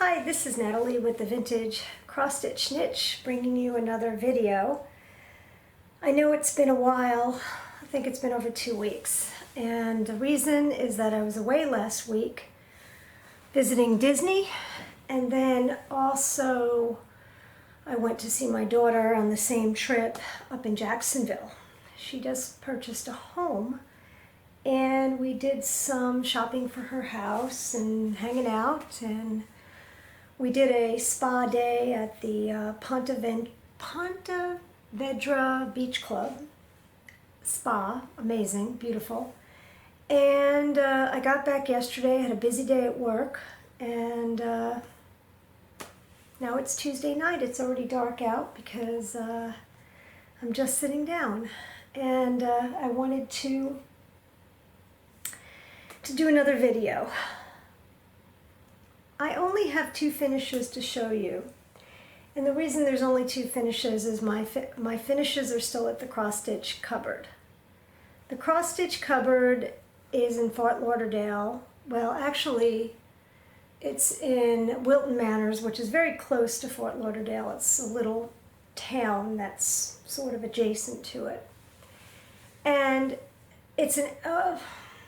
Hi, this is Natalie with the Vintage Cross Stitch Niche, bringing you another video. I know it's been a while. I think it's been over 2 weeks. And the reason is that I was away last week visiting Disney, and then also I went to see my daughter on the same trip up in Jacksonville. She just purchased a home, and we did some shopping for her house and hanging out, and we did a spa day at the Ponte Vedra Beach Club. Spa, amazing, beautiful. And I got back yesterday, had a busy day at work, and now it's Tuesday night. It's already dark out because I'm just sitting down. And I wanted to do another video. I only have 2 finishes to show you, and the reason there's only 2 finishes is my finishes are still at the cross stitch cupboard. The cross stitch cupboard is in Fort Lauderdale. Well, actually, it's in Wilton Manors, which is very close to Fort Lauderdale. It's a little town that's sort of adjacent to it, and it's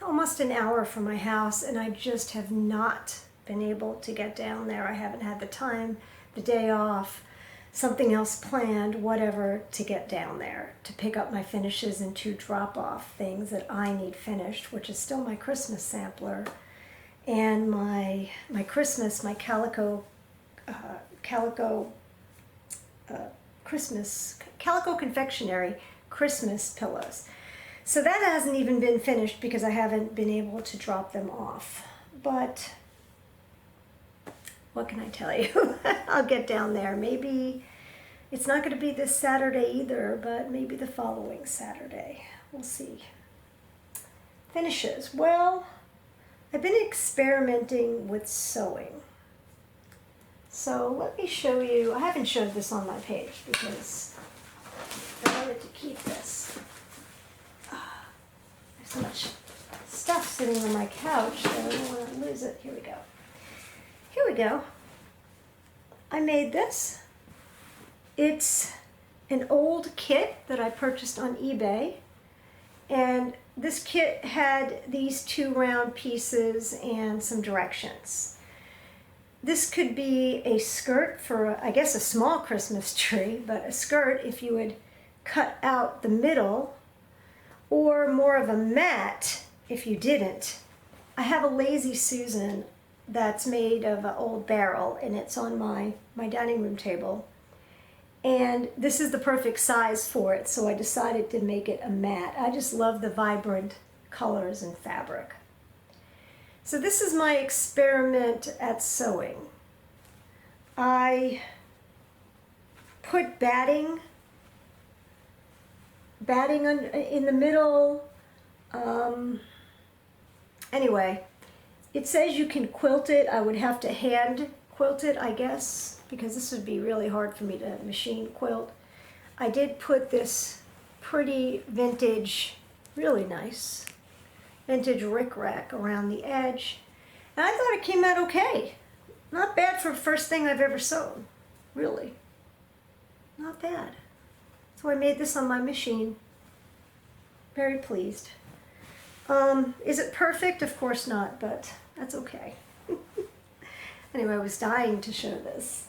almost an hour from my house, and I just have not been able to get down there. I haven't had the time, the day off, something else planned, whatever, to get down there to pick up my finishes and to drop off things that I need finished, which is still my Christmas sampler and my Christmas, my calico confectionery Christmas pillows. So that hasn't even been finished because I haven't been able to drop them off. But what can I tell you? I'll get down there. Maybe it's not going to be this Saturday either, but maybe the following Saturday. We'll see. Finishes. Well, I've been experimenting with sewing. So let me show you. I haven't showed this on my page because I wanted to keep this. There's so much stuff sitting on my couch that I don't want to lose it. Here we go. Here we go. I made this. It's an old kit that I purchased on eBay, and this kit had these 2 round pieces and some directions. This could be a skirt for, I guess, a small Christmas tree, but a skirt if you would cut out the middle, or more of a mat if you didn't. I have a Lazy Susan that's made of an old barrel, and it's on my dining room table. And this is the perfect size for it, so I decided to make it a mat. I just love the vibrant colors and fabric. So this is my experiment at sewing. I put batting in the middle. Anyway, it says you can quilt it. I would have to hand quilt it, I guess, because this would be really hard for me to machine quilt. I did put this pretty vintage, really nice, vintage rickrack around the edge, and I thought it came out okay. Not bad for the first thing I've ever sewn, really. Not bad. So I made this on my machine. Very pleased. Is it perfect? Of course not, but that's okay. Anyway, I was dying to show this.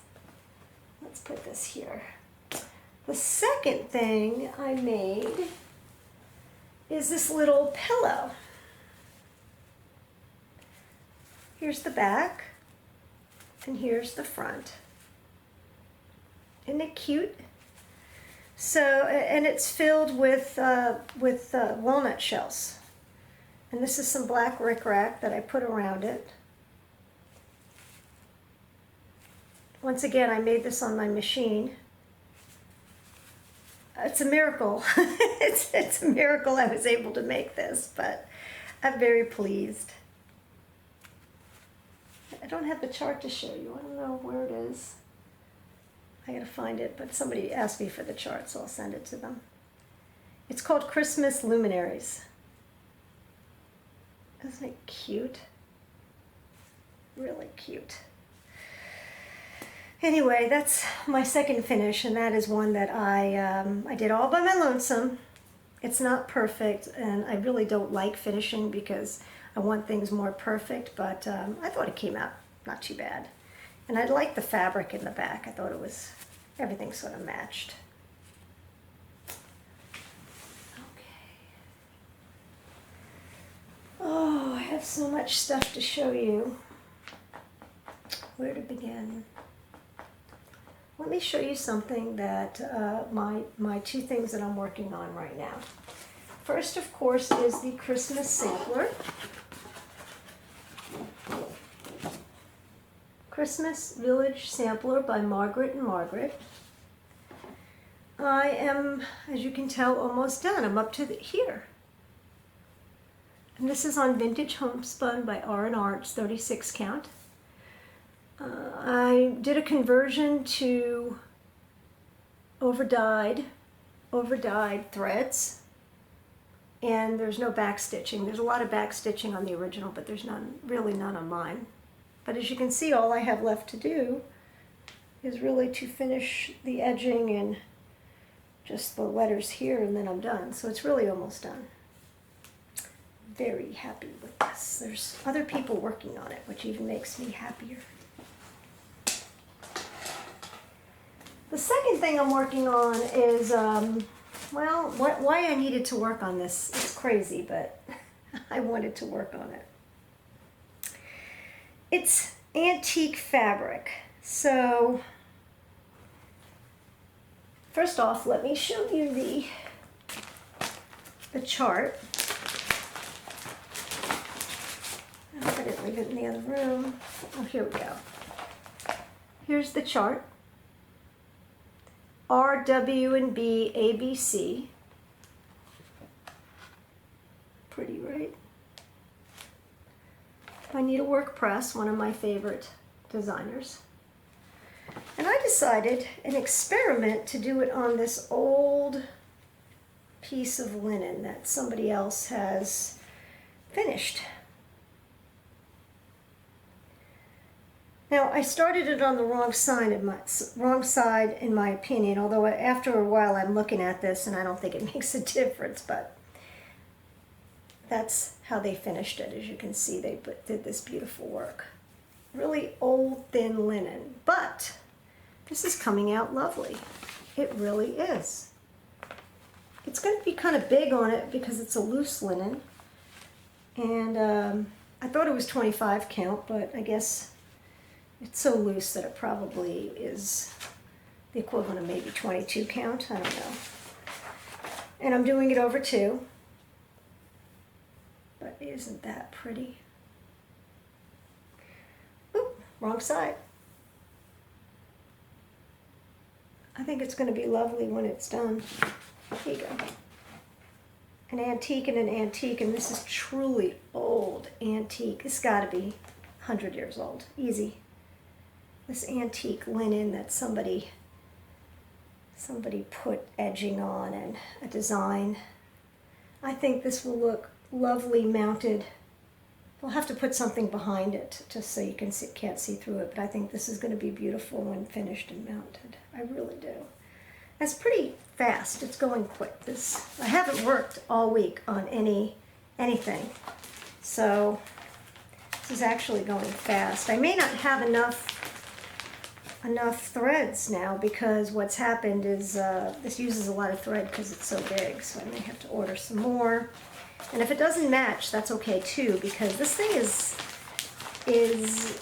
Let's put this here. The second thing I made is this little pillow. Here's the back, and here's the front. Isn't it cute? So, and it's filled with walnut shells. And this is some black rickrack that I put around it. Once again, I made this on my machine. It's a miracle. it's a miracle I was able to make this, but I'm very pleased. I don't have the chart to show you. I don't know where it is. I gotta find it, but somebody asked me for the chart, so I'll send it to them. It's called Christmas Luminaries. Isn't it cute? Really cute. Anyway, that's my second finish, and that is one that I did all by my lonesome. It's not perfect, and I really don't like finishing because I want things more perfect, but I thought it came out not too bad. And I like the fabric in the back. I thought it was, everything sort of matched. Okay. Oh, I have so much stuff to show you. Where to begin? Let me show you something that, my two things that I'm working on right now. First, of course, is the Christmas sampler. Christmas Village Sampler by Margaret and Margaret. I am, as you can tell, almost done. I'm up to here. And this is on Vintage Homespun by R&R. It's 36 count. I did a conversion to overdyed threads, and there's no back stitching. There's a lot of back stitching on the original, but there's really none on mine. But as you can see, all I have left to do is really to finish the edging and just the letters here, and then I'm done. So it's really almost done. Very happy with this. There's other people working on it, which even makes me happier. The second thing I'm working on is, well, why I needed to work on this is crazy, but I wanted to work on it. It's antique fabric. So, first off, let me show you the chart. I hope I didn't leave it in the other room. Oh, here we go. Here's the chart. R, W, and B, A, B, C. Pretty, right? By Needlework Press, one of my favorite designers. And I decided an experiment to do it on this old piece of linen that somebody else has finished. Now, I started it on the wrong side in my opinion, although after a while I'm looking at this and I don't think it makes a difference, but that's how they finished it. As you can see, they did this beautiful work. Really old, thin linen, but this is coming out lovely. It really is. It's going to be kind of big on it because it's a loose linen, and I thought it was 25 count, but I guess it's so loose that it probably is the equivalent of maybe 22 count. I don't know. And I'm doing it over 2. But isn't that pretty? Oop, wrong side. I think it's going to be lovely when it's done. Here you go. An antique and an antique, and this is truly old antique. It's got to be 100 years old. Easy. This antique linen that somebody put edging on and a design. I think this will look lovely mounted. We'll have to put something behind it just so you can't see through it, but I think this is going to be beautiful when finished and mounted. I really do. It's pretty fast. It's going quick. I haven't worked all week on anything, so this is actually going fast. I may not have enough threads now because what's happened is this uses a lot of thread because it's so big, so I may have to order some more. And if it doesn't match, that's okay too, because this thing is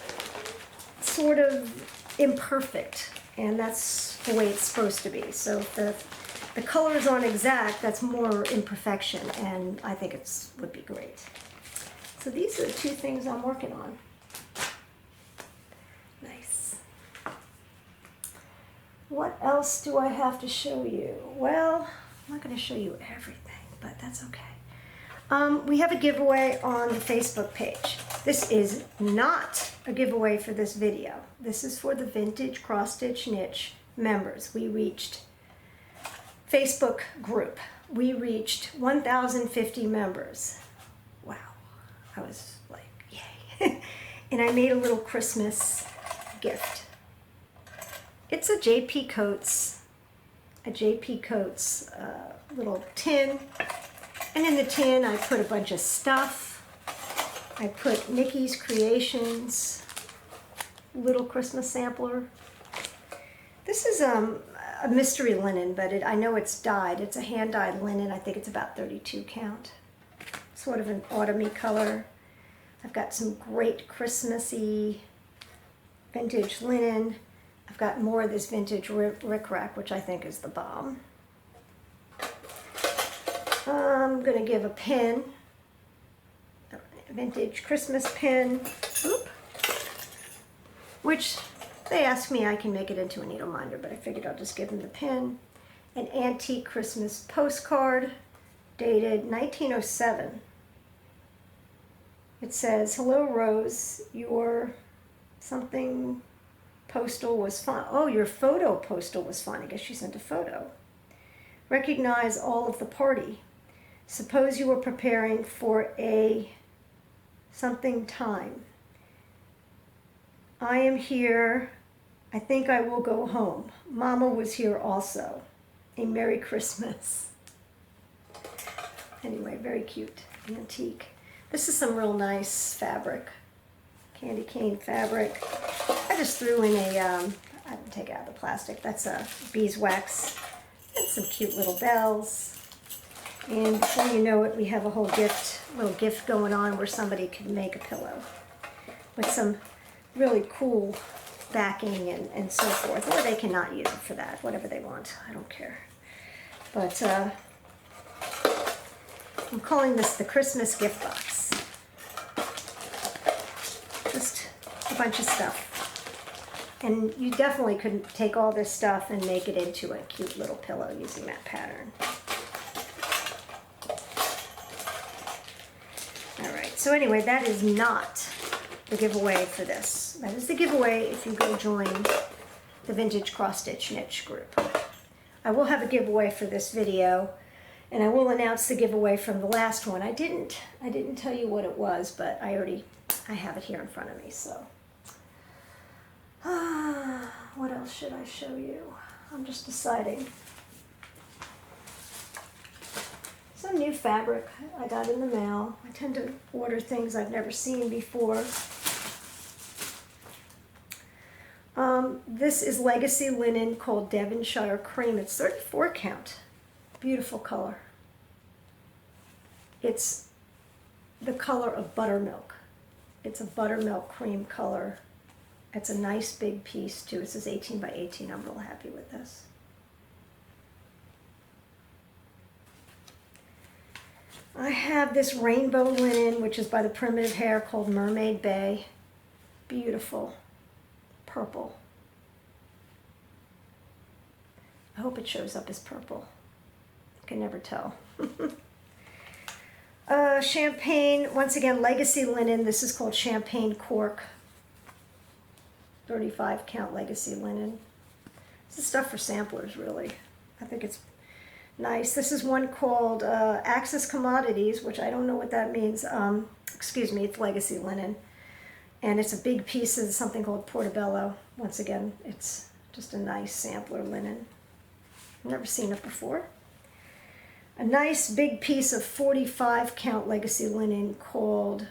sort of imperfect, and that's the way it's supposed to be. So if the colors aren't exact, that's more imperfection, and I think it would be great. So these are the two things I'm working on. Nice. What else do I have to show you? Well, I'm not going to show you everything, but that's okay. We have a giveaway on the Facebook page. This is not a giveaway for this video. This is for the Vintage Cross Stitch Niche members. We reached Facebook group. We reached 1,050 members. Wow. I was like, yay. And I made a little Christmas gift. It's a JP Coats little tin. And in the tin, I put a bunch of stuff. I put Mickey's Creations, little Christmas sampler. This is a mystery linen, but I know it's dyed. It's a hand-dyed linen. I think it's about 32 count. Sort of an autumny color. I've got some great Christmassy vintage linen. I've got more of this vintage rickrack, which I think is the bomb. I'm going to give a pin, a vintage Christmas pin, which they asked me I can make it into a needle minder, but I figured I'll just give them the pin. An antique Christmas postcard dated 1907. It says, "Hello Rose, your something postal was fun." Oh, your photo postal was fun. I guess she sent a photo. "Recognize all of the party. Suppose you were preparing for a something time. I am here. I think I will go home. Mama was here also. A Merry Christmas." Anyway, very cute, antique. This is some real nice fabric, candy cane fabric. I just threw in I didn't take out the plastic. That's a beeswax and some cute little bells. And before you know it, we have a whole little gift going on where somebody can make a pillow with some really cool backing and so forth. Or they cannot use it for that, whatever they want. I don't care. But I'm calling this the Christmas gift box. Just a bunch of stuff. And you definitely could take all this stuff and make it into a cute little pillow using that pattern. So anyway, that is not the giveaway for this. That is the giveaway if you go join the Vintage Cross Stitch Niche group. I will have a giveaway for this video, and I will announce the giveaway from the last one. I didn't tell you what it was, but I have it here in front of me. So, what else should I show you? I'm just deciding. Some new fabric I got in the mail. I tend to order things I've never seen before. This is legacy linen called Devonshire Cream. It's 34 count. Beautiful color. It's the color of buttermilk. It's a buttermilk cream color. It's a nice big piece too. It says 18 by 18. I'm real happy with this. I have this rainbow linen, which is by the Primitive Hair, called Mermaid Bay. Beautiful. Purple. I hope it shows up as purple. I can never tell. Champagne, once again, legacy linen. This is called Champagne Cork. 35 count legacy linen. This is stuff for samplers, really. I think it's nice. This is one called Axis Commodities, which I don't know what that means. Excuse me, it's legacy linen. And it's a big piece of something called Portobello. Once again, it's just a nice sampler linen. I've never seen it before. A nice big piece of 45 count legacy linen called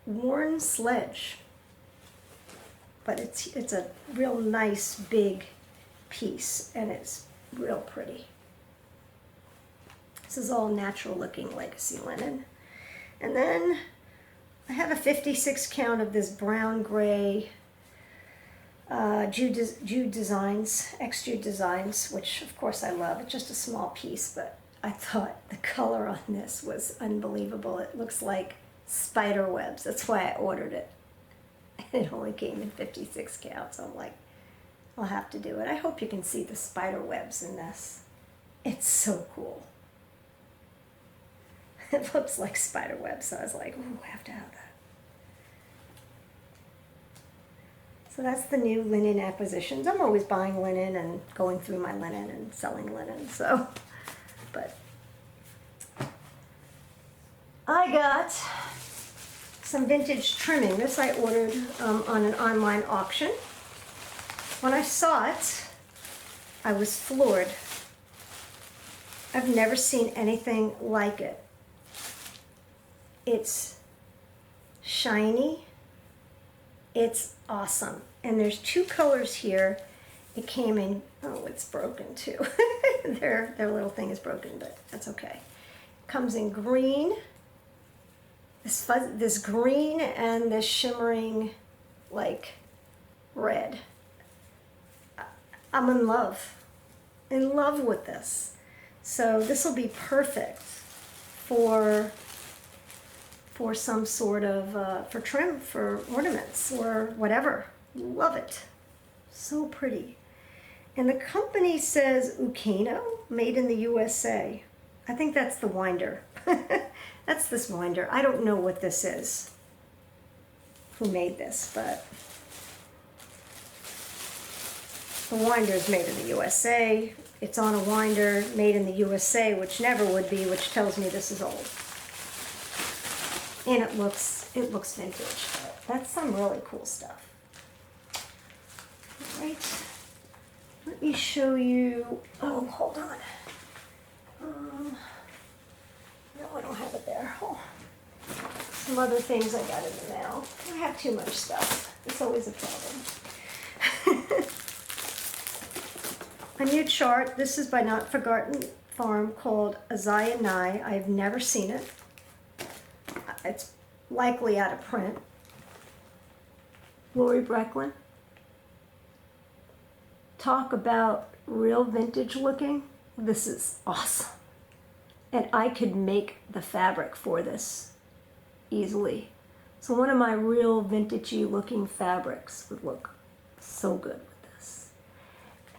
Worn Sledge. But it's a real nice big piece, and it's real pretty. This is all natural looking legacy linen. And then I have a 56 count of this brown gray Jude Designs, X-Jude Designs, which of course I love. It's just a small piece, but I thought the color on this was unbelievable. It looks like spider webs. That's why I ordered it. It only came in 56 count, so I'm like, I'll have to do it. I hope you can see the spider webs in this. It's so cool. It looks like spider webs, so I was like, ooh, I have to have that. So that's the new linen acquisitions. I'm always buying linen and going through my linen and selling linen, so, but I got some vintage trimming. This I ordered on an online auction. When I saw it, I was floored. I've never seen anything like it. It's shiny. It's awesome. And there's two colors here. It came in, oh, it's broken too. Their little thing is broken, but that's okay. Comes in green, this green and this shimmering like red. I'm in love with this. So this will be perfect for some sort of, for trim, for ornaments or whatever. Love it. So pretty. And the company says Ukino, made in the USA. I think that's the winder. That's this winder. I don't know what this is, who made this, but the winder is made in the USA. It's on a winder made in the USA, which never would be, which tells me this is old. And it looks vintage. That's some really cool stuff. All right. Let me show you, oh, hold on. No, I don't have it there. Oh. Some other things I got in the mail. I have too much stuff. It's always a problem. A new chart. This is by Not Forgotten Farm called Azaya Nye. I've never seen it. It's likely out of print. Lori Brecklin. Talk about real vintage looking. This is awesome. And I could make the fabric for this easily. So one of my real vintagey looking fabrics would look so good with this.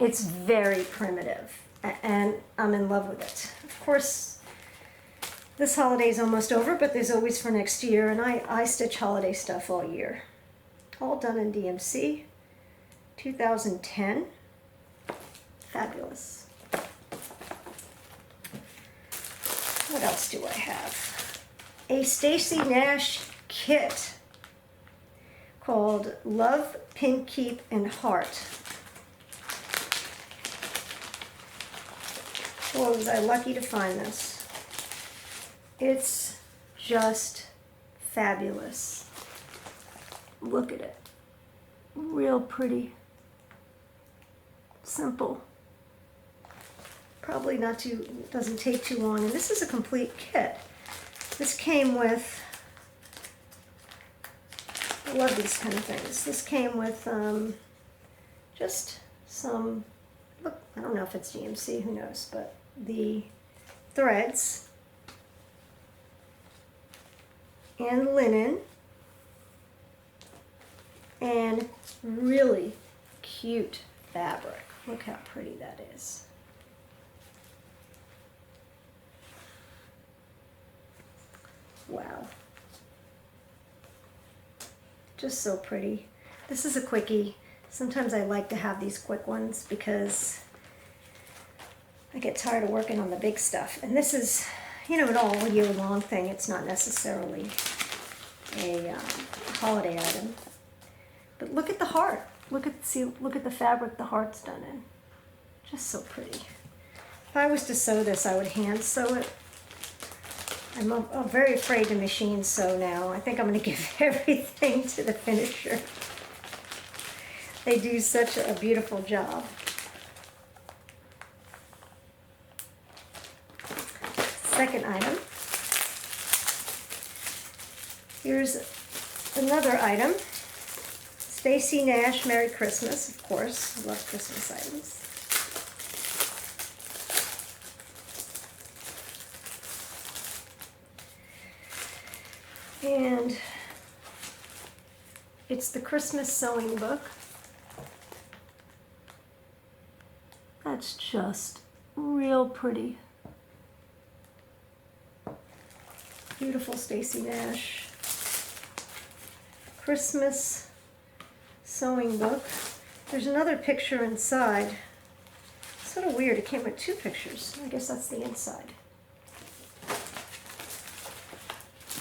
It's very primitive and I'm in love with it. Of course, this holiday is almost over, but there's always for next year, and I stitch holiday stuff all year. All done in DMC, 2010. Fabulous. What else do I have? A Stacy Nash kit called Love, Pin Keep, and Heart. Boy, was I lucky to find this. It's just fabulous. Look at it. Real pretty. Simple. Probably not too, doesn't take too long. And this is a complete kit. This came with, I love these kind of things. This came with just some, look, I don't know if it's GMC, who knows, but the threads and linen and really cute fabric. Look how pretty that is. Wow. Just so pretty. This is a quickie. Sometimes I like to have these quick ones because I get tired of working on the big stuff. And this is, you know, an all year long thing. It's not necessarily a holiday item. But look at the heart. Look at the fabric the heart's done in. Just so pretty. If I was to sew this, I would hand sew it. I'm very afraid to machine sew now. I think I'm going to give everything to the finisher. They do such a beautiful job. Second item. Here's another item. Stacy Nash, Merry Christmas, of course. I love Christmas items. And it's the Christmas sewing book. That's just real pretty. Beautiful Stacy Nash. Christmas sewing book. There's another picture inside. It's sort of weird. It came with two pictures. I guess that's the inside.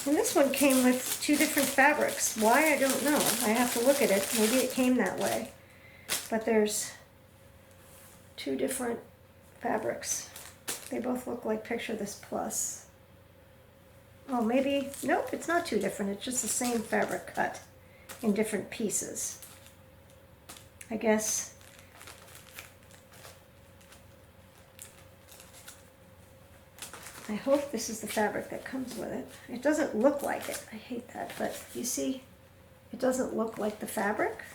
And this one came with 2 different fabrics. Why, I don't know. I have to look at it. Maybe it came that way. But there's 2 different fabrics. They both look like picture this plus. Oh, maybe, nope, it's not 2 different. It's just the same fabric cut in different pieces. I guess. I hope this is the fabric that comes with it. It doesn't look like it. I hate that, but you see, it doesn't look like the fabric.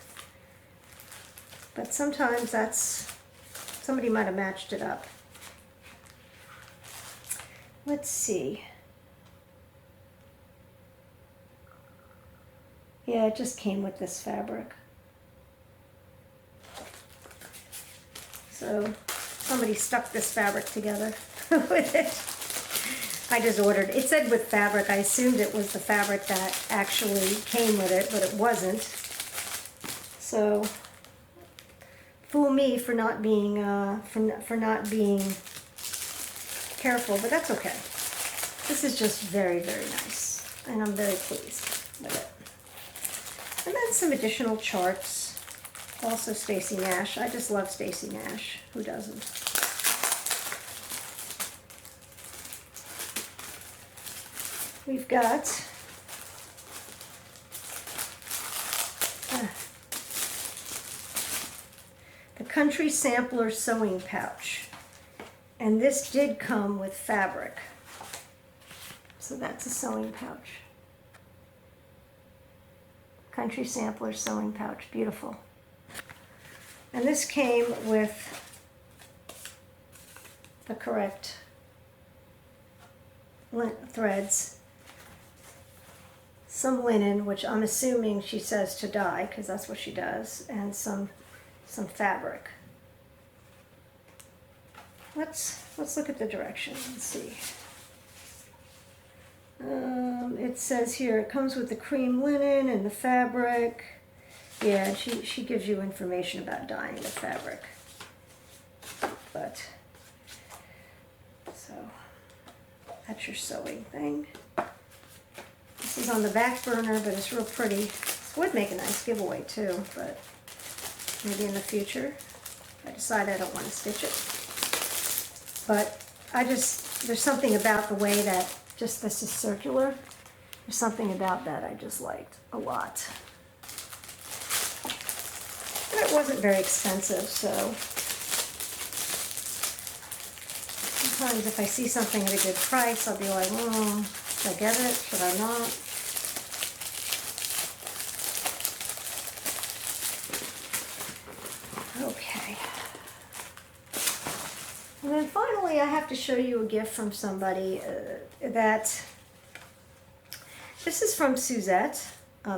But sometimes that's, somebody might have matched it up. Let's see. Yeah, it just came with this fabric. So somebody stuck this fabric together with it. I just ordered, it said with fabric. I assumed it was the fabric that actually came with it, but it wasn't. So, fool me for not being, for not being careful, but that's okay. This is just very, very nice, and I'm very pleased with it. And then some additional charts. Also Stacy Nash. I just love Stacy Nash. Who doesn't? We've got the Country Sampler Sewing Pouch. And this did come with fabric. So that's a sewing pouch. Country Sampler Sewing Pouch. Beautiful. And this came with the correct threads. Some linen, which I'm assuming she says to dye, because that's what she does, and some fabric. Let's look at the directions and see. It says here it comes with the cream linen and the fabric. Yeah, and she gives you information about dyeing the fabric. But so that's your sewing thing. This is on the back burner, but it's real pretty. This would make a nice giveaway too, but maybe in the future. I decide I don't want to stitch it. But there's something about the way that just this is circular. There's something about that I just liked a lot. And it wasn't very expensive, so sometimes if I see something at a good price, I'll be like, should I get it? Should I not? Okay. And then finally, I have to show you a gift from somebody that, this is from Suzette,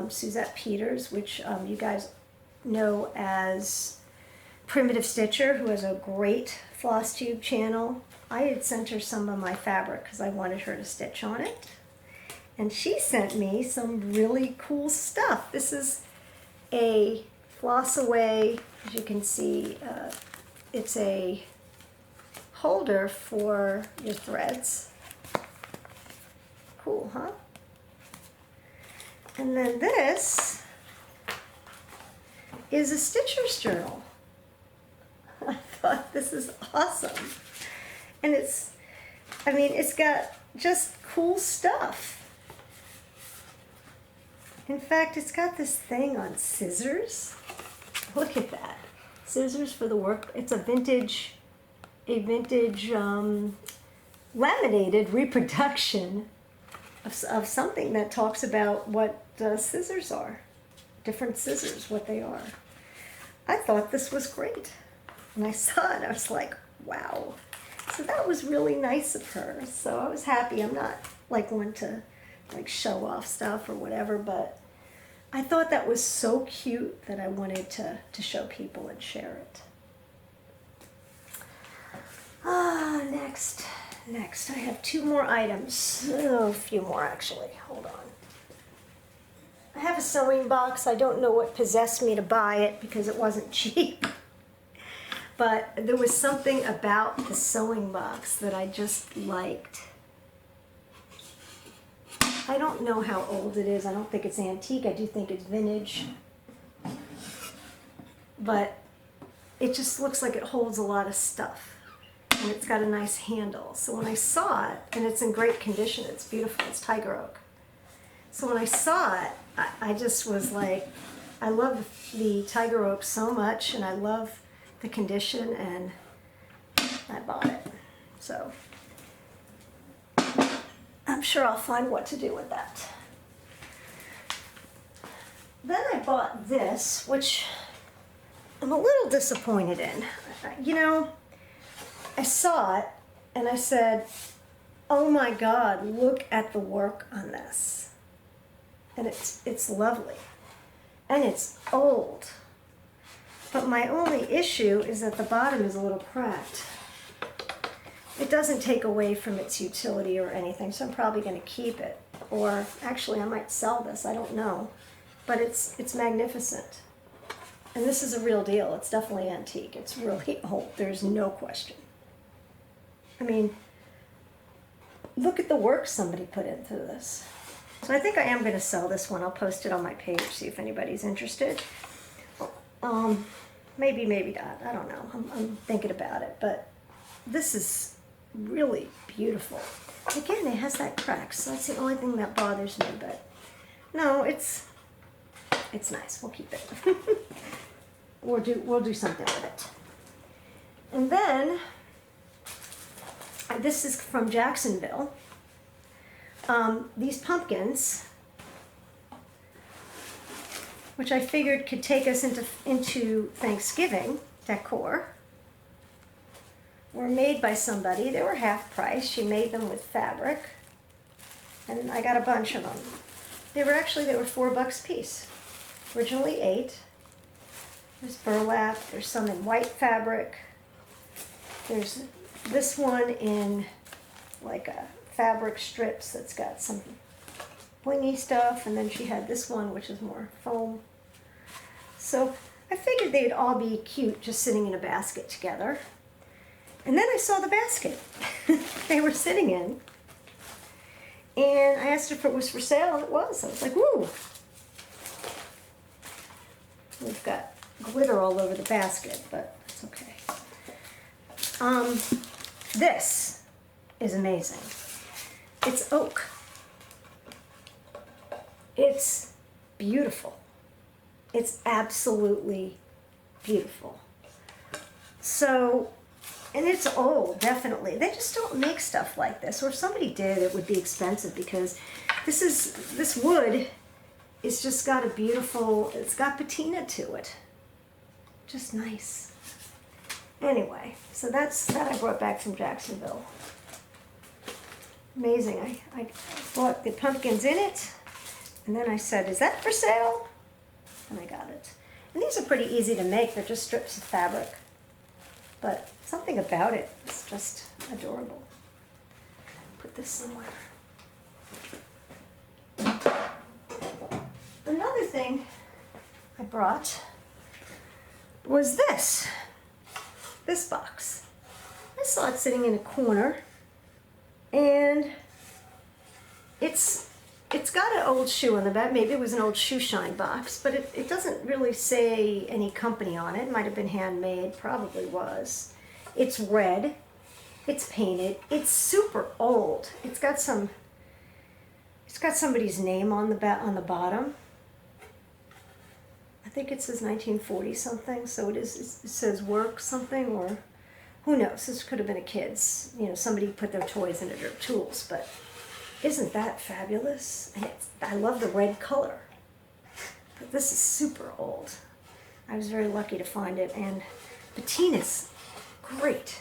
Suzette Peters, which you guys know as Primitive Stitcher, who has a great Flosstube channel. I had sent her some of my fabric because I wanted her to stitch on it. And she sent me some really cool stuff. This is a Floss Away, as you can see, it's a holder for your threads. Cool, huh? And then this is a Stitcher's Journal. I thought this is awesome. And it's got just cool stuff. In fact, it's got this thing on scissors. Look at that. Scissors for the work. It's a vintage laminated reproduction of something that talks about what scissors are. Different scissors, what they are. I thought this was great. When I saw it, I was like, wow. So that was really nice of her. So I was happy. I'm not like one to like show off stuff or whatever, but I thought that was so cute that I wanted to show people and share it. Next, I have 2 more items. Oh, a few more actually. Hold on. I have a sewing box. I don't know what possessed me to buy it because it wasn't cheap. But there was something about the sewing box that I just liked. I don't know how old it is. I don't think it's antique. I do think it's vintage. But it just looks like it holds a lot of stuff. And it's got a nice handle. So when I saw it, and it's in great condition, it's beautiful, it's tiger oak. So when I saw it, I just was like, I love the tiger oak so much, and I love the condition, and I bought it. So I'm sure I'll find what to do with that. Then I bought this, which I'm a little disappointed in. You know, I saw it and I said, oh my God, look at the work on this. And it's lovely. And it's old. But my only issue is that the bottom is a little cracked. It doesn't take away from its utility or anything, so I'm probably going to keep it. Or actually, I might sell this, I don't know. But it's magnificent. And this is a real deal. It's definitely antique. It's really old. There's no question. I mean, look at the work somebody put into this. So I think I am going to sell this one. I'll post it on my page, see if anybody's interested. Maybe, maybe not. I don't know. I'm thinking about it. But this is really beautiful. Again, it has that crack, so that's the only thing that bothers me. But no, it's nice. We'll keep it. We'll do something with it. And then this is from Jacksonville. These pumpkins, which I figured could take us into Thanksgiving decor, were made by somebody. They were half price. She made them with fabric, and I got a bunch of them. They were $4 a piece. Originally 8. There's burlap. There's some in white fabric. There's this one in like a fabric strips that's got some blingy stuff, and then she had this one which is more foam. So I figured they'd all be cute just sitting in a basket together. And then I saw the basket they were sitting in, and I asked if it was for sale, and it was. I was like, woo! We've got glitter all over the basket, but it's okay. This is amazing. It's oak. It's beautiful. It's absolutely beautiful. So, and it's old, definitely. They just don't make stuff like this. Or if somebody did, it would be expensive, because this wood is just got a beautiful, it's got patina to it. Just nice. Anyway, so that I brought back from Jacksonville. Amazing. I bought the pumpkins in it, and then I said, is that for sale? And I got it. And these are pretty easy to make. They're just strips of fabric. But something about it is just adorable. Put this somewhere. Another thing I brought was this box. I saw it sitting in a corner, and it's got an old shoe on the back. Maybe it was an old shoe shine box, but it doesn't really say any company on it. It might have been handmade, probably was. It's red, it's painted, it's super old. It's got somebody's name on the bottom. I think it says 1940 something, so it says work something, or who knows, this could have been a kid's, somebody put their toys in it or tools, but isn't that fabulous? And I love the red color, but this is super old. I was very lucky to find it, and patina's great.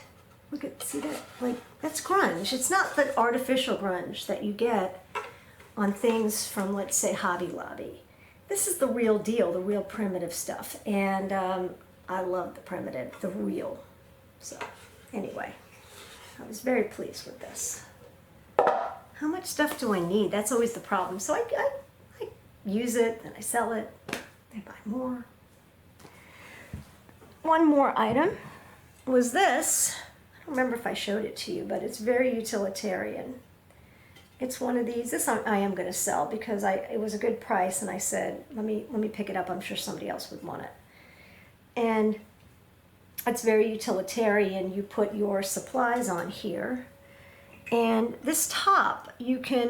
Look at, see that? Like, that's grunge. It's not the artificial grunge that you get on things from, let's say, Hobby Lobby. This is the real deal, the real primitive stuff, and I love the primitive, the real. So, anyway, I was very pleased with this. How much stuff do I need? That's always the problem. So I use it, and I sell it, I buy more. One more item was this. I don't remember if I showed it to you, but it's very utilitarian. It's one of these. This I am going to sell because it was a good price, and I said, let me pick it up. I'm sure somebody else would want it. And it's very utilitarian. You put your supplies on here, and this top you can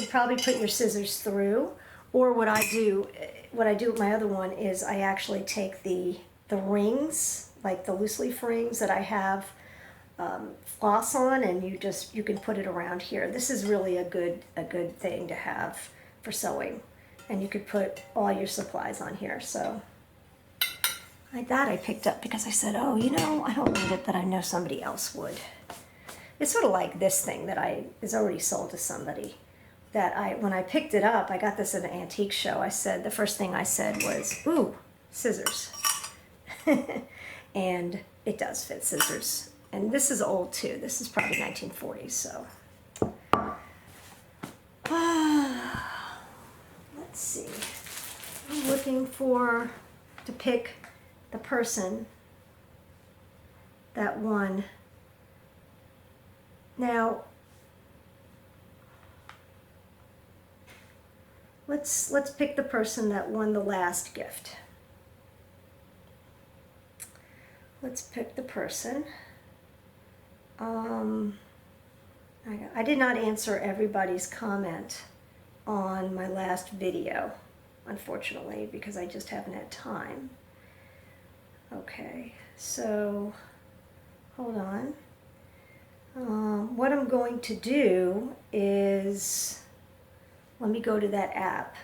probably put your scissors through. Or what I do with my other one is I actually take the rings, like the loose leaf rings that I have floss on, and you can put it around here. This is really a good thing to have for sewing, and you could put all your supplies on here. So that I picked up because I said, oh, you know, I don't need it, but I know somebody else would. It's sort of like this thing that is already sold to somebody. That when I picked it up, I got this at an antique show. The first thing I said was, ooh, scissors. And it does fit scissors. And this is old too. This is probably 1940s, so. Let's see. I'm looking to pick the person that won. Now, let's pick the person that won the last gift. Let's pick the person. I did not answer everybody's comment on my last video, unfortunately, because I just haven't had time. Okay, so hold on. What I'm going to do is, let me go to that app.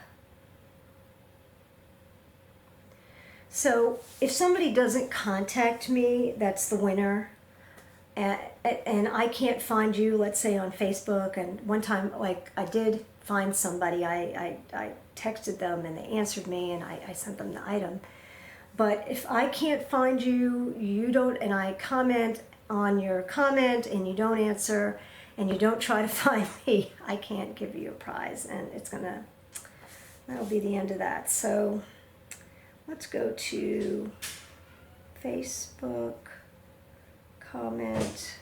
So if somebody doesn't contact me, that's the winner. And I can't find you, let's say on Facebook, and one time, like, I did find somebody, I texted them and they answered me, and I sent them the item. But if I can't find you, and I comment on your comment and you don't answer, and you don't try to find me, I can't give you a prize, and that'll be the end of that. So let's go to Facebook. Comment.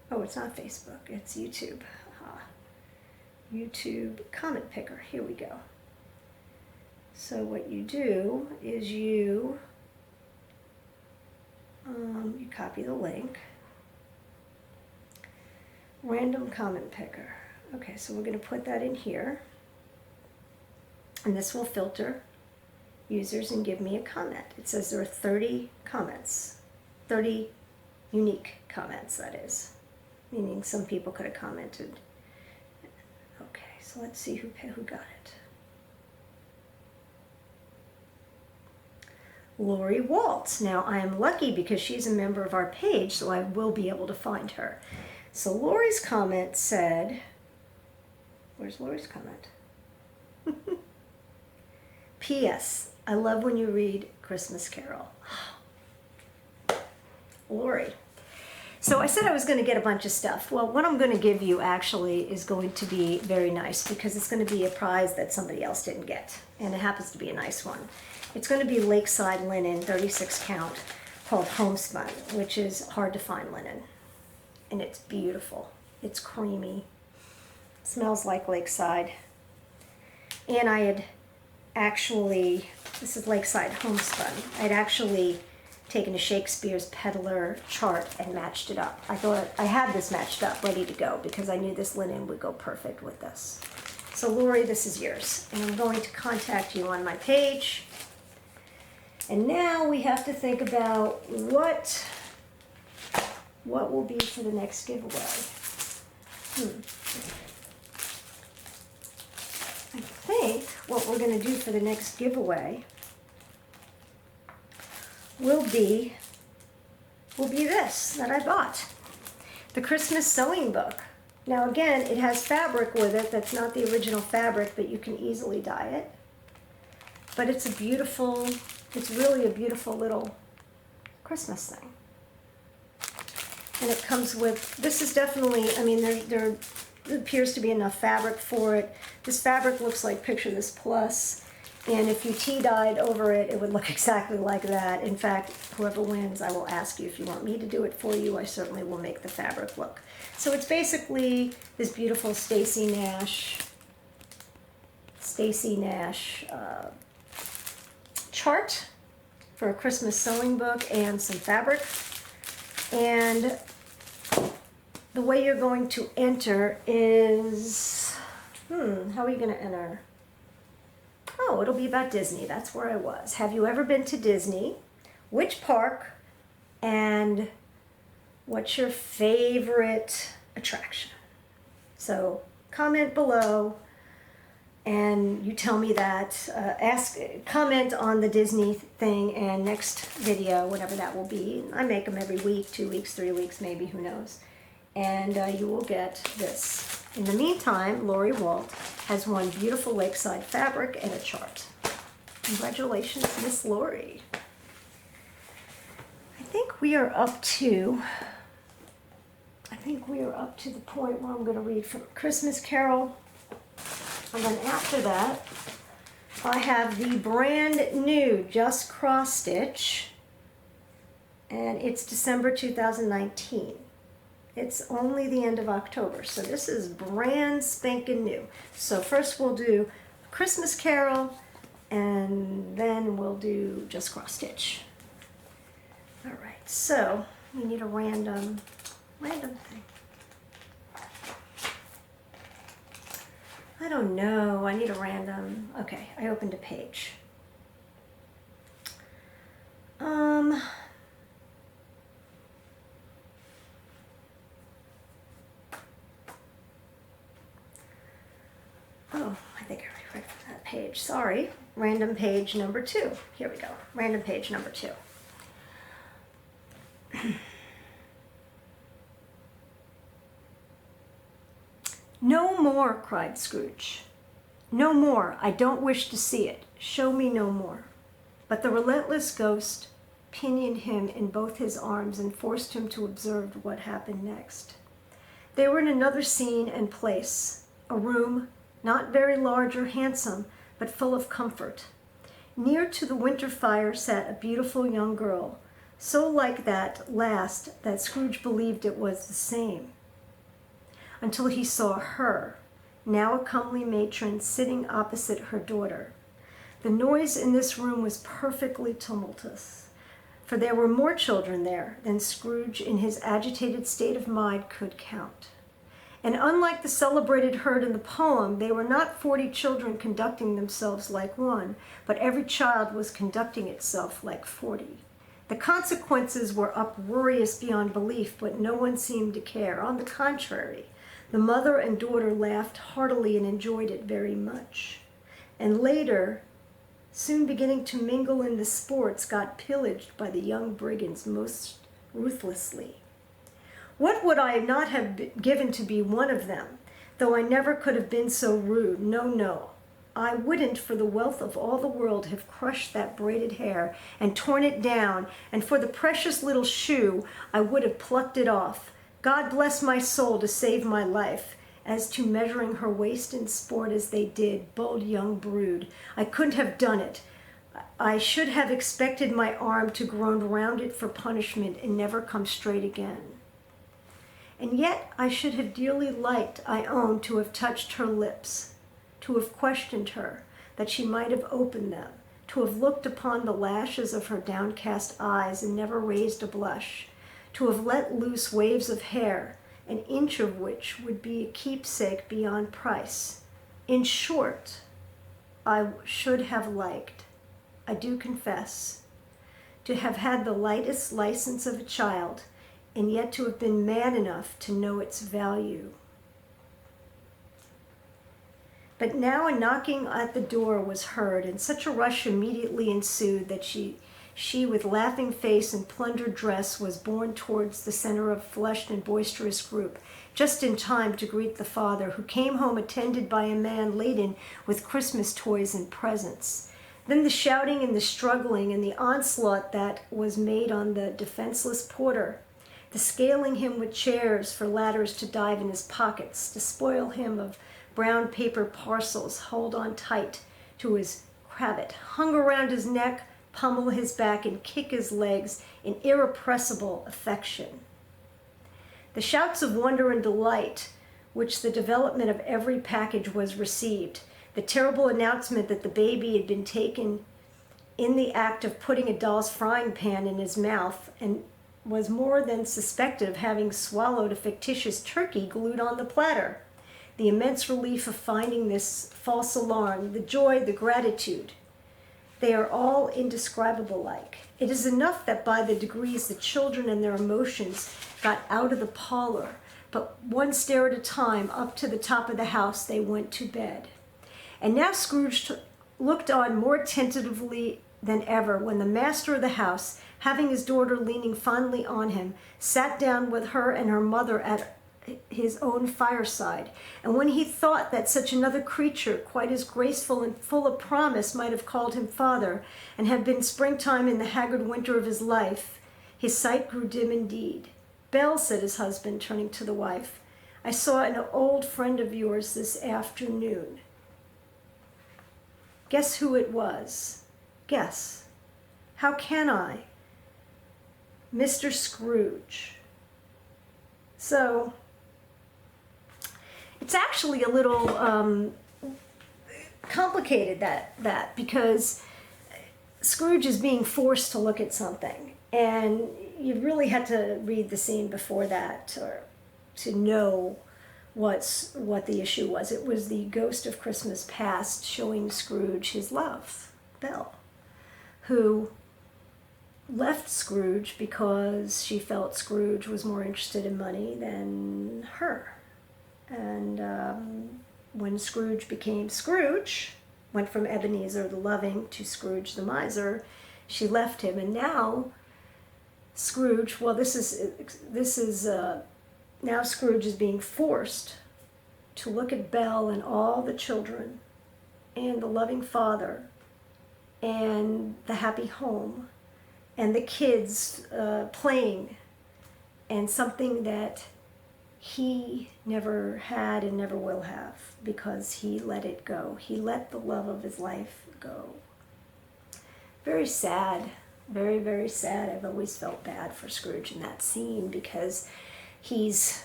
Oh, it's not Facebook, it's YouTube. YouTube comment picker. Here we go. So what you do is you copy the link. Random comment picker. Okay, so we're going to put that in here, and this will filter users and give me a comment. It says there are 30 comments. 30 unique comments, that is, meaning some people could have commented. Okay, so let's see who got it. Lori Waltz. Now I am lucky because she's a member of our page, so I will be able to find her. So Lori's comment said, where's Lori's comment? P.S. I love when you read Christmas Carol. Lori. So I said I was going to get a bunch of stuff. Well, what I'm going to give you actually is going to be very nice because it's going to be a prize that somebody else didn't get, and it happens to be a nice one. It's going to be Lakeside linen, 36 count, called Homespun, which is hard to find linen, and it's beautiful. It's creamy, smells like Lakeside, and I had actually, this is Lakeside Homespun, I'd actually taken a Shakespeare's Peddler chart and matched it up. I thought I had this matched up, ready to go, because I knew this linen would go perfect with this. So Lori, this is yours, and I'm going to contact you on my page. And now we have to think about what will be for the next giveaway. I think what we're going to do for the next giveaway will be this that I bought. The Christmas sewing book. Now again, it has fabric with it that's not the original fabric, but you can easily dye it. But it's really a beautiful little Christmas thing. And it comes with, this is definitely, I mean, there appears to be enough fabric for it. This fabric looks like, picture this plus, And if you tea-dyed over it, it would look exactly like that. In fact, whoever wins, I will ask you if you want me to do it for you. I certainly will make the fabric look. So it's basically this beautiful Stacy Nash chart for a Christmas sewing book and some fabric. And the way you're going to enter is, how are you going to enter? Oh, it'll be about Disney. That's where I was. Have you ever been to Disney? Which park? And what's your favorite attraction? So comment below and you tell me that. Comment on the Disney thing, and next video, whatever that will be. I make them every week, 2 weeks, 3 weeks, maybe, who knows. And you will get this. In the meantime, Lori Walt has won beautiful lakeside fabric and a chart. Congratulations, Miss Lori. I think we are up to the point where I'm going to read from Christmas Carol. And then after that, I have the brand new Just Cross Stitch. And it's December 2019. It's only the end of October, so this is brand spanking new. So first we'll do Christmas Carol, and then we'll do Just Cross Stitch. All right, so we need a random thing. I don't know, I need a random, okay, I opened a page. Oh, I think I already read from that page. Sorry. Random page number 2. Here we go. Random page number 2. No more, cried Scrooge. No more. I don't wish to see it. Show me no more. But the relentless ghost pinioned him in both his arms and forced him to observe what happened next. They were in another scene and place, a room, not very large or handsome, but full of comfort. Near to the winter fire sat a beautiful young girl, so like that last that Scrooge believed it was the same, until he saw her, now a comely matron, sitting opposite her daughter. The noise in this room was perfectly tumultuous, for there were more children there than Scrooge in his agitated state of mind could count. And unlike the celebrated herd in the poem, they were not 40 children conducting themselves like one, but every child was conducting itself like 40. The consequences were uproarious beyond belief, but no one seemed to care. On the contrary, the mother and daughter laughed heartily and enjoyed it very much. And later, soon beginning to mingle in the sports, got pillaged by the young brigands most ruthlessly. What would I not have given to be one of them, though I never could have been so rude? No, no. I wouldn't for the wealth of all the world have crushed that braided hair and torn it down, and for the precious little shoe I would have plucked it off. God bless my soul to save my life. As to measuring her waist in sport as they did, bold young brood, I couldn't have done it. I should have expected my arm to groan round it for punishment and never come straight again. And yet I should have dearly liked, I own, to have touched her lips, to have questioned her, that she might have opened them, to have looked upon the lashes of her downcast eyes and never raised a blush, to have let loose waves of hair, an inch of which would be a keepsake beyond price. In short, I should have liked, I do confess, to have had the lightest license of a child, and yet to have been man enough to know its value. But now a knocking at the door was heard, and such a rush immediately ensued that she with laughing face and plundered dress was borne towards the center of a flushed and boisterous group, just in time to greet the father, who came home attended by a man laden with Christmas toys and presents. Then the shouting and the struggling and the onslaught that was made on the defenseless porter, the scaling him with chairs for ladders to dive in his pockets, to spoil him of brown paper parcels, hold on tight to his jackrabbit, hung around his neck, pummel his back, and kick his legs in irrepressible affection. The shouts of wonder and delight which the development of every package was received, the terrible announcement that the baby had been taken in the act of putting a doll's frying pan in his mouth and was more than suspected of having swallowed a fictitious turkey glued on the platter, the immense relief of finding this false alarm, the joy, the gratitude, they are all indescribable like. It is enough that by the degrees the children and their emotions got out of the parlor, but one stair at a time up to the top of the house they went to bed. And now Scrooge looked on more tentatively than ever when the master of the house, having his daughter leaning fondly on him, sat down with her and her mother at his own fireside. And when he thought that such another creature, quite as graceful and full of promise, might have called him father, and have been springtime in the haggard winter of his life, his sight grew dim indeed. "Belle," said his husband, turning to the wife, "I saw an old friend of yours this afternoon. Guess who it was? Guess." "How can I?" "Mr. Scrooge." So, it's actually a little complicated that because Scrooge is being forced to look at something, and you really had to read the scene before that to know what the issue was. It was the ghost of Christmas past showing Scrooge his love, Belle, who left Scrooge because she felt Scrooge was more interested in money than her. And when Scrooge became Scrooge, went from Ebenezer the loving to Scrooge the miser, she left him. And now Scrooge, well, this is now Scrooge is being forced to look at Belle and all the children and the loving father and the happy home and the kids playing, and something that he never had and never will have because he let it go. He let the love of his life go. Very sad, very, very sad. I've always felt bad for Scrooge in that scene because he's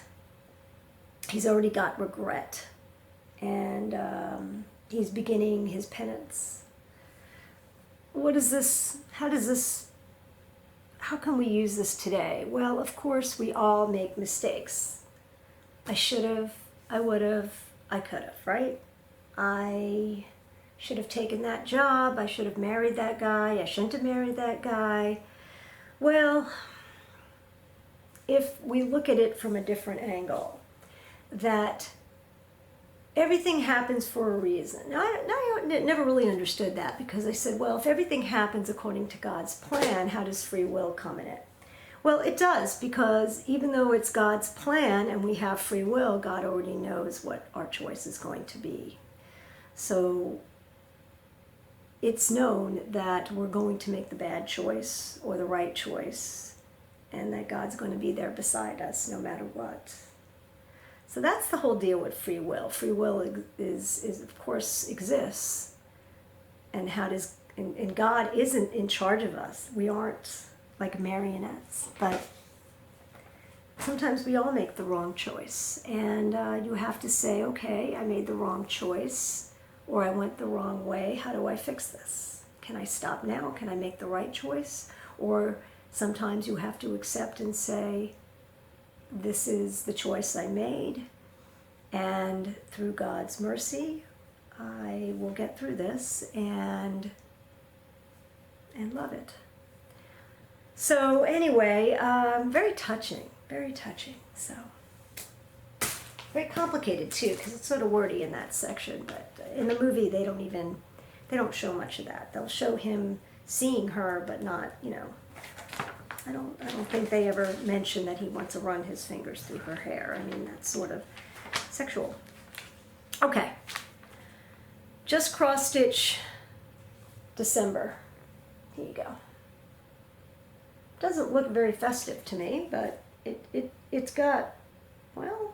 already got regret, and he's beginning his penance. What is this? How can we use this today? Well, of course, we all make mistakes. I should have, I would have, I could have, right? I should have taken that job. I should have married that guy. I shouldn't have married that guy. Well, if we look at it from a different angle, that everything happens for a reason. Now, I never really understood that because I said, well, if everything happens according to God's plan, how does free will come in it? Well, it does, because even though it's God's plan and we have free will, God already knows what our choice is going to be. So it's known that we're going to make the bad choice or the right choice, and that God's going to be there beside us no matter what. So that's the whole deal with free will. Free will is of course exists, and and God isn't in charge of us. We aren't like marionettes, but sometimes we all make the wrong choice, and you have to say, okay, I made the wrong choice, or I went the wrong way. How do I fix this? Can I stop now? Can I make the right choice? Or sometimes you have to accept and say, this is the choice I made, and through God's mercy, I will get through this and love it. So anyway, very touching, very touching. So very complicated too, because it's sort of wordy in that section. But in the movie, they don't show much of that. They'll show him seeing her, but not, I don't think they ever mention that he wants to run his fingers through her hair. I mean, that's sort of sexual. Okay. Just cross stitch December. Here you go. Doesn't look very festive to me, but it's got, well,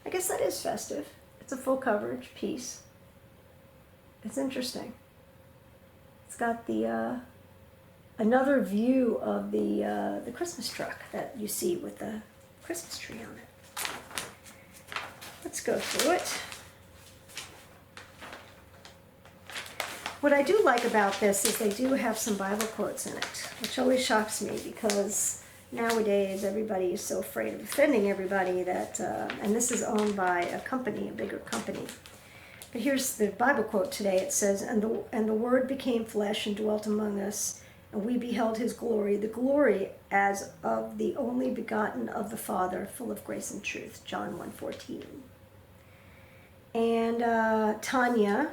I guess that is festive. It's a full coverage piece. It's interesting. It's got the another view of the Christmas truck that you see with the Christmas tree on it. Let's go through it. What I do like about this is they do have some Bible quotes in it, which always shocks me because nowadays everybody is so afraid of offending everybody that, and this is owned by a company, a bigger company. But here's the Bible quote today. It says, and the Word became flesh and dwelt among us, and we beheld his glory, the glory as of the only begotten of the Father, full of grace and truth. John 1:14. And Tanya,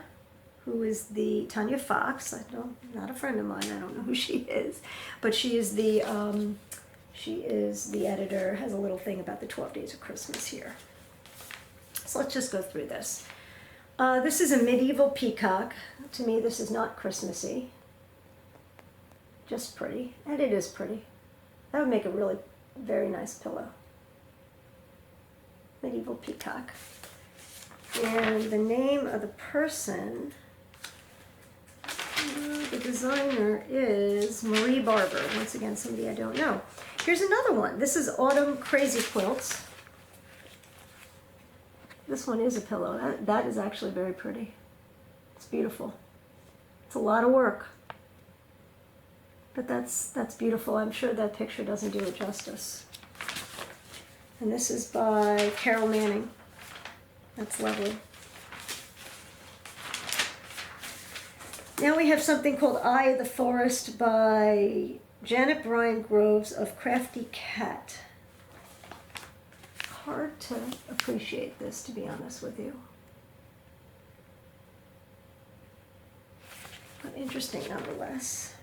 who is Tanya Fox, not a friend of mine, I don't know who she is, but she is the editor, has a little thing about the 12 days of Christmas here. So let's just go through this. This is a medieval peacock. To me, this is not Christmassy. Just pretty, and it is pretty. That would make a really very nice pillow. Medieval peacock. And the name of the person, the designer is Marie Barber. Once again, somebody I don't know. Here's another one. This is Autumn Crazy Quilts. This one is a pillow. That is actually very pretty. It's beautiful. It's a lot of work. But that's beautiful. I'm sure that picture doesn't do it justice. And this is by Carol Manning. That's lovely. Now we have something called Eye of the Forest by Janet Bryan Groves of Crafty Cat. Hard to appreciate this, to be honest with you. But interesting nonetheless.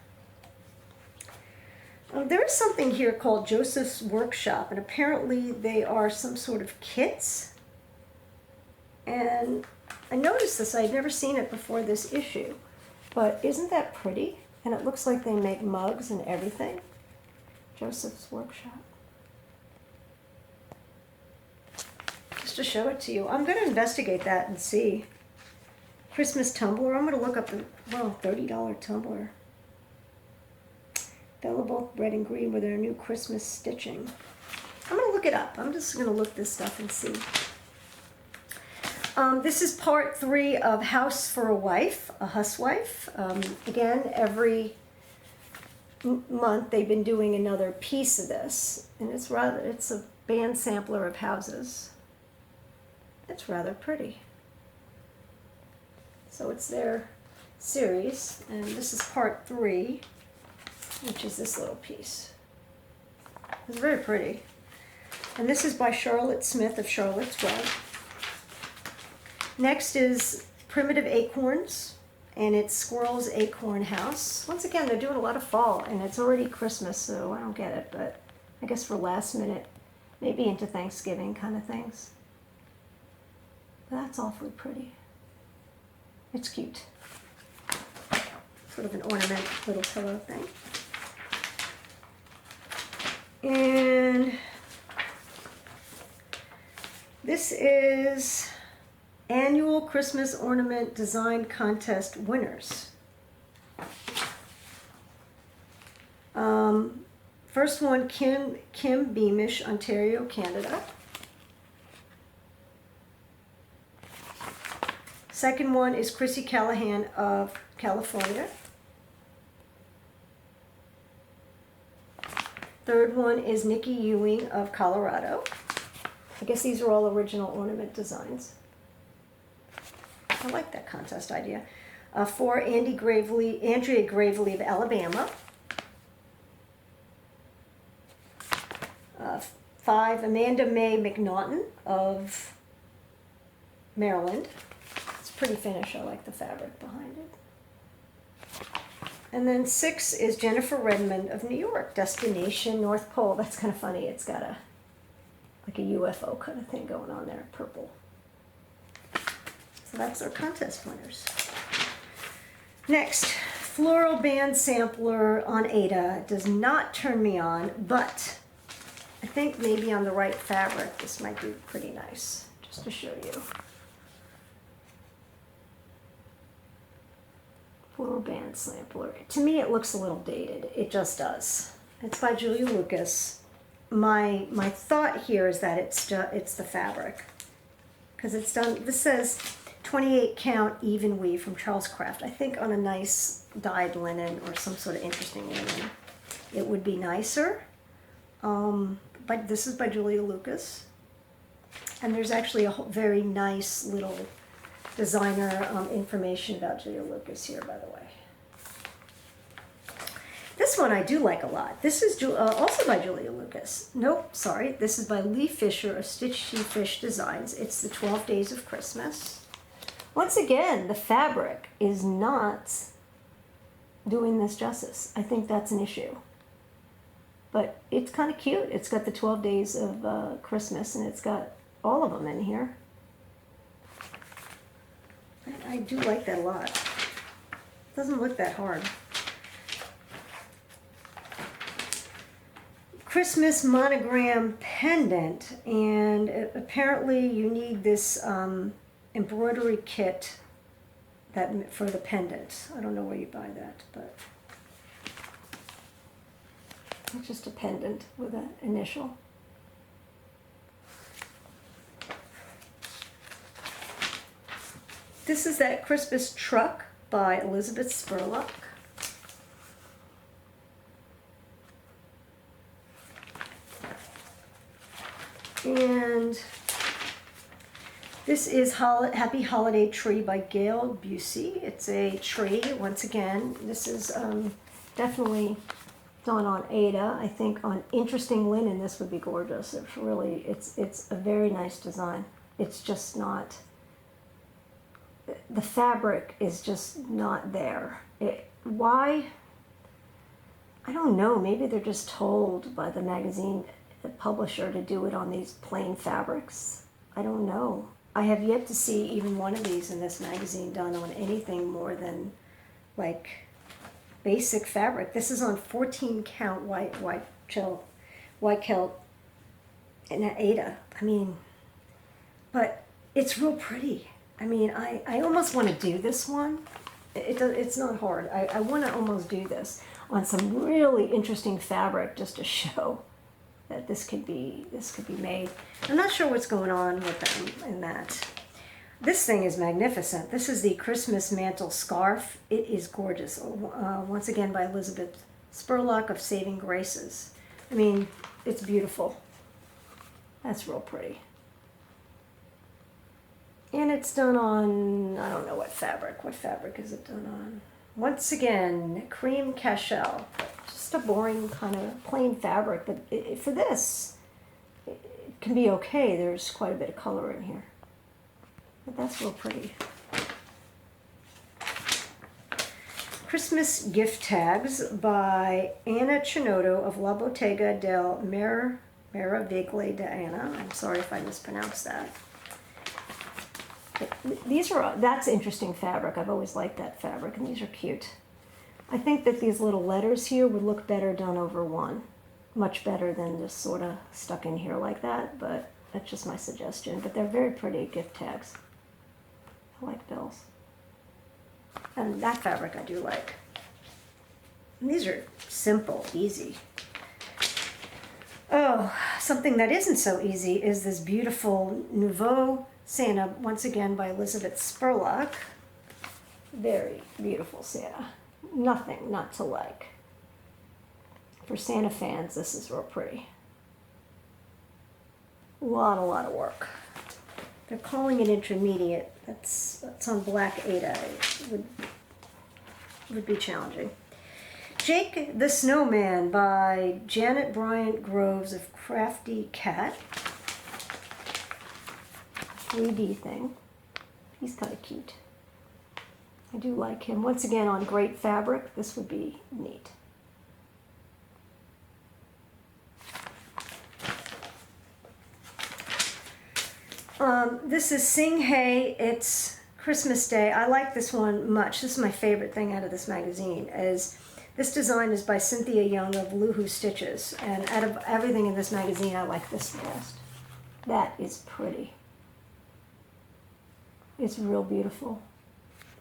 There is something here called Joseph's Workshop, and apparently they are some sort of kits. And I noticed this, I'd never seen it before this issue, but isn't that pretty? And it looks like they make mugs and everything. Joseph's Workshop. Just to show it to you. I'm going to investigate that and see. Christmas tumbler. I'm going to look up the, well, $30 tumbler. Available red and green with their new Christmas stitching. I'm going to look it up. I'm just going to look this stuff and see. This is part 3 of House for a Wife, a housewife. Again, every month they've been doing another piece of this, and it's a band sampler of houses. It's rather pretty. So it's their series, and this is part 3, which is this little piece. It's very pretty. And this is by Charlotte Smith of Charlotte's Web. Next is Primitive Acorns, and it's Squirrel's Acorn House. Once again, they're doing a lot of fall, and it's already Christmas, so I don't get it, but I guess for last minute, maybe into Thanksgiving kind of things. But that's awfully pretty. It's cute. Sort of an ornament little pillow thing. And this is Annual Christmas Ornament Design Contest winners. First one, Kim Beamish, Ontario, Canada. Second one is Chrissy Callahan of California. Third one is Nikki Ewing of Colorado. I guess these are all original ornament designs. I like that contest idea. 4, Andrea Gravely of Alabama. 5, Amanda Mae McNaughton of Maryland. It's pretty finish. I like the fabric behind it. And then 6 is Jennifer Redmond of New York. Destination North Pole. That's kind of funny. It's got like a UFO kind of thing going on there, purple. So that's our contest winners. Next, Floral Band Sampler on Ada. It does not turn me on, but I think maybe on the right fabric this might be pretty nice, just to show you. Floral band sampler. To me, it looks a little dated. It just does. It's by Julia Lucas. My thought here is that it's the fabric, because it's done. This says 28 count even weave from Charles Craft. I think on a nice dyed linen or some sort of interesting linen, it would be nicer. But this is by Julia Lucas, and there's actually a very nice little designer information about Julia Lucas here, by the way. This one I do like a lot. This is also by Julia Lucas. Nope, sorry. This is by Lee Fisher of Stitchy Fish Designs. It's the 12 Days of Christmas. Once again, the fabric is not doing this justice. I think that's an issue. But it's kind of cute. It's got the 12 Days of Christmas, and it's got all of them in here. I do like that a lot. It doesn't look that hard. Christmas monogram pendant, and apparently you need this embroidery kit for the pendant. I don't know where you buy that, but it's just a pendant with an initial. This is that Christmas truck by Elizabeth Spurlock. And this is Happy Holiday Tree by Gail Busey. It's a tree, once again. This is definitely done on Ada. I think on interesting linen this would be gorgeous. It's really, it's a very nice design. It's just not, the fabric is just not there. Why? I don't know. Maybe they're just told by the magazine publisher to do it on these plain fabrics. I don't know. I have yet to see even one of these in this magazine done on anything more than like basic fabric. This is on 14 count white kilt and Ada. I mean, but it's real pretty. I mean, I almost want to do this one. It's not hard. I want to almost do this on some really interesting fabric just to show that this could be made. I'm not sure what's going on with them in that. This thing is magnificent. This is the Christmas Mantle scarf. It is gorgeous. Once again by Elizabeth Spurlock of Saving Graces. I mean, it's beautiful. That's real pretty. And it's done on, I don't know what fabric. What fabric is it done on? Once again, cream cashel. Just a boring kind of plain fabric, but for this, it can be okay. There's quite a bit of color in here. But that's real pretty. Christmas gift tags by Anna Chinotto of La Bottega del Meraviglie d'Anna. I'm sorry if I mispronounced that. That's interesting fabric. I've always liked that fabric, and these are cute. I think that these little letters here would look better done over one. Much better than just sort of stuck in here like that, but that's just my suggestion. But they're very pretty gift tags. I like bills. And that fabric I do like. And these are simple, easy. Oh, something that isn't so easy is this beautiful Nouveau Santa, once again by Elizabeth Spurlock. Very beautiful Santa. Nothing not to like. For Santa fans, this is real pretty. A lot of work. They're calling it intermediate. That's on Black Ada. It would be challenging. Jake the Snowman by Janet Bryant Groves of Crafty Cat. 3D thing. He's kind of cute. I do like him. Once again, on great fabric, this would be neat. This is Sing Hey. It's Christmas Day. I like this one much. This is my favorite thing out of this magazine. This design is by Cynthia Young of Luhu Stitches. And out of everything in this magazine, I like this the best. That is pretty. It's real beautiful.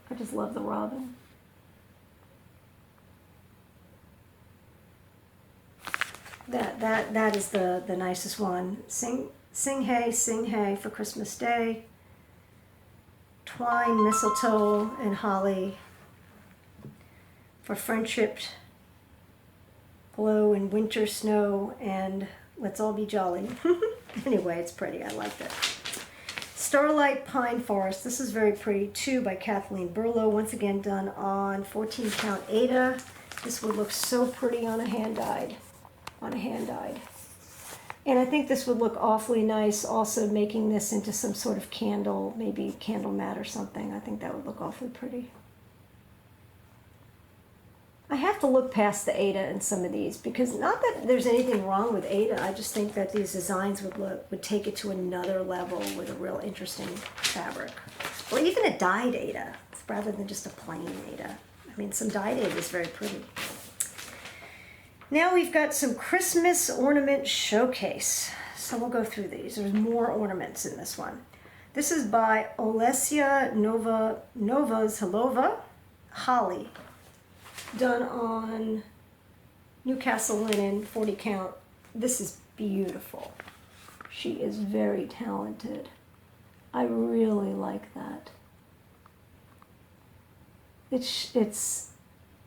I just love the robin. That is the nicest one. Sing hey for Christmas Day. Twine, mistletoe, and holly for friendship, glow and winter snow, and let's all be jolly. Anyway, it's pretty. I liked it. Starlight Pine Forest. This is very pretty too, by Kathleen Burlow. Once again done on 14 count Aida. This would look so pretty on a hand dyed. And I think this would look awfully nice also making this into some sort of candle, maybe candle mat or something. I think that would look awfully pretty. I have to look past the Aida in some of these, because not that there's anything wrong with Aida, I just think that these designs would take it to another level with a real interesting fabric. Or even a dyed Aida, rather than just a plain Aida. I mean, some dyed Aida is very pretty. Now we've got some Christmas ornament showcase. So we'll go through these. There's more ornaments in this one. This is by Olesia Novazhalova, Holly. Done on Newcastle linen, 40 count. This is beautiful. She is very talented. I really like that. It's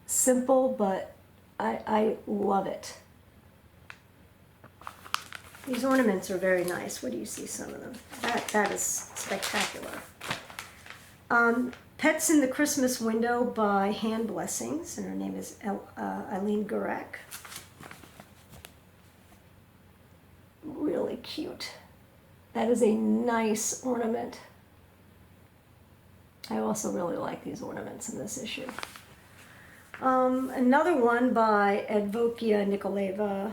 simple, but I love it. These ornaments are very nice. What do you see? Some of them. That is spectacular. Pets in the Christmas Window by Hand Blessings, and her name is Eileen Gurek. Really cute. That is a nice ornament. I also really like these ornaments in this issue. Another one by Advokia Nikolaeva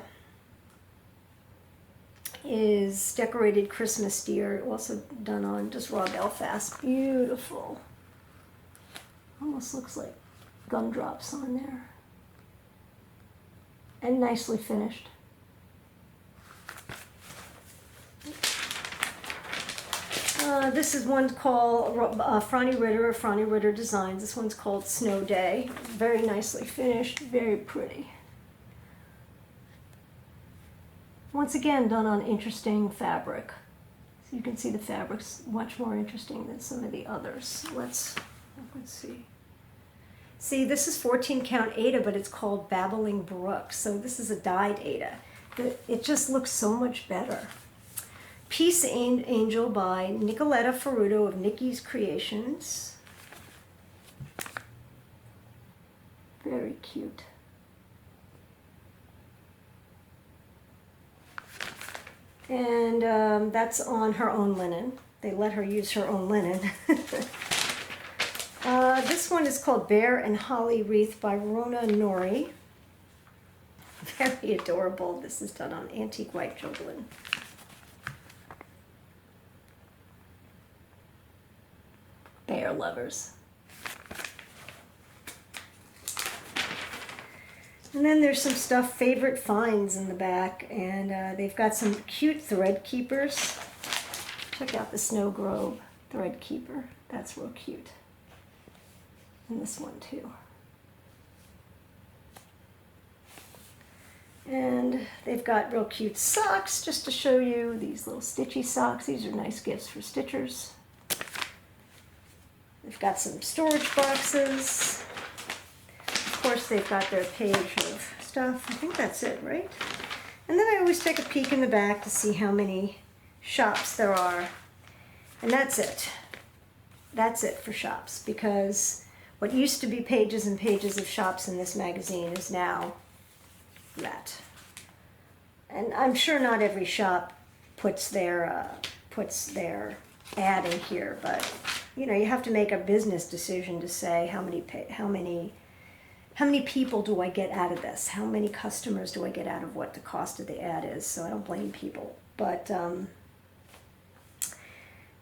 is Decorated Christmas Deer, also done on just raw Belfast. Beautiful. Almost looks like gumdrops on there. And nicely finished. This is one called Franny Ritter Designs. This one's called Snow Day. Very nicely finished, very pretty. Once again, done on interesting fabric. So you can see the fabric's much more interesting than some of the others. Let's see. See, this is 14 count Aida, but it's called Babbling Brook. So this is a dyed Aida. It just looks so much better. Peace Angel by Nicoletta Ferruto of Nikki's Creations. Very cute. And that's on her own linen. They let her use her own linen. This one is called Bear and Holly Wreath by Ronan Nori. Very adorable. This is done on antique white Joglin. Bear lovers. And then there's some stuff, favorite finds in the back, and they've got some cute thread keepers. Check out the Snow Grove thread keeper. That's real cute. And this one too. And they've got real cute socks, just to show you these little Stitchy socks. These are nice gifts for stitchers. They've got some storage boxes. Of course, they've got their page of stuff. I think that's it, right? And then I always take a peek in the back to see how many shops there are. And that's it. That's it for shops, because what used to be pages and pages of shops in this magazine is now that. And I'm sure not every shop puts their ad in here, but you know, you have to make a business decision to say how many people do I get out of this? How many customers do I get out of what the cost of the ad is? So I don't blame people, but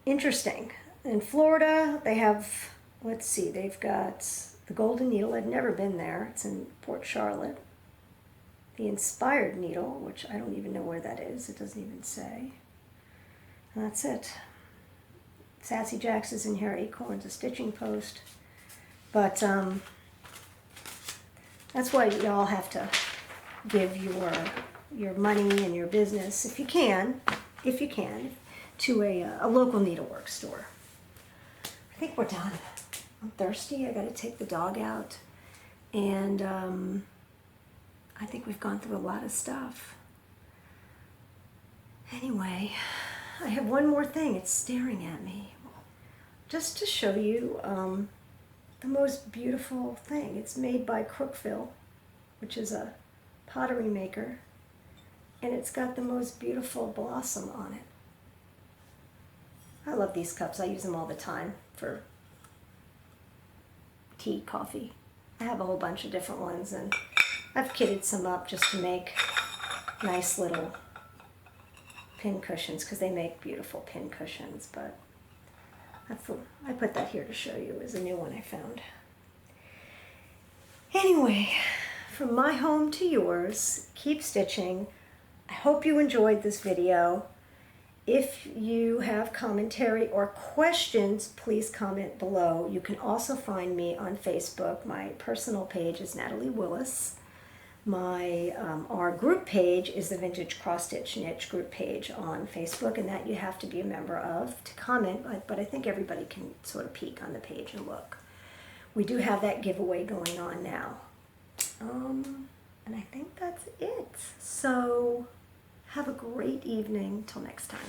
interesting. In Florida, they have, let's see, they've got the Golden Needle. I've never been there. It's in Port Charlotte. The Inspired Needle, which I don't even know where that is. It doesn't even say. And that's it. Sassy Jacks is in here, Acorns, a stitching post. But that's why y'all have to give your money and your business, if you can, to a local needlework store. I think we're done. I'm thirsty. I got to take the dog out. And I think we've gone through a lot of stuff. Anyway, I have one more thing. It's staring at me. Just to show you the most beautiful thing. It's made by Crookville, which is a pottery maker. And it's got the most beautiful blossom on it. I love these cups. I use them all the time for tea, coffee. I have a whole bunch of different ones, and I've kitted some up just to make nice little pin cushions, because they make beautiful pin cushions. But I put that here to show you as a new one I found. Anyway, from my home to yours, keep stitching. I hope you enjoyed this video. If you have commentary or questions, please comment below. You can also find me on Facebook. My personal page is Natalie Willis. Our group page is the Vintage Cross Stitch Niche group page on Facebook, and that you have to be a member of to comment, but I think everybody can sort of peek on the page and look. We do have that giveaway going on now. And I think that's it. So have a great evening. Till next time.